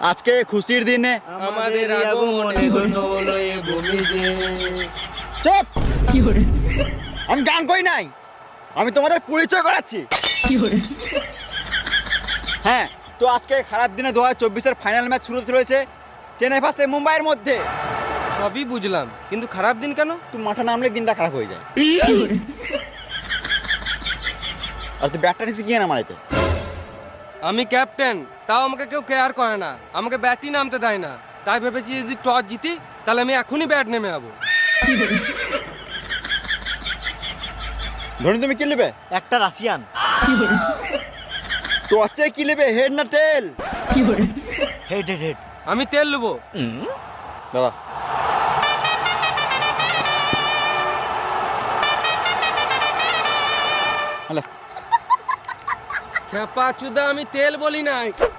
আজকে খুশির দিনে আমাদের আগমনে হলো এ ভূমিতে। চুপ। আমি গান করি নাই, আমি তোমাদের পরিচয় করাচ্ছি। হ্যাঁ, তো আজকে খারাপ দিনে 2024-এর ফাইনাল ম্যাচ শুরু হতে রয়েছে চেন্নাই ভার্সেস মুম্বাইয়ের মধ্যে। সবই বুঝলাম, কিন্তু খারাপ দিন কেন? তুই মাঠে নামলে দিনটা খারাপ হয়ে যায়। আর তুই ব্যাটটা নিচে গিয়ে না মারাইতে। আমি ক্যাপ্টেন, তাও আমাকে কেউ কেয়ার করে না, আমাকে ব্যাটই নামতে দেয় না। তাই ভেবেছি যদি টস জিতি তাহলে আমি এখনই ব্যাট নেমে যাবো। ধনী তুমি কি নেবে? একটা রাশিয়ান। তো হচ্ছে কি নেবে, হেড না টেল? Head head head. আমি তেল নেবো। দাঁড়া। হ্যালো। খেপা চুদা, আমি তেল বলি নাই।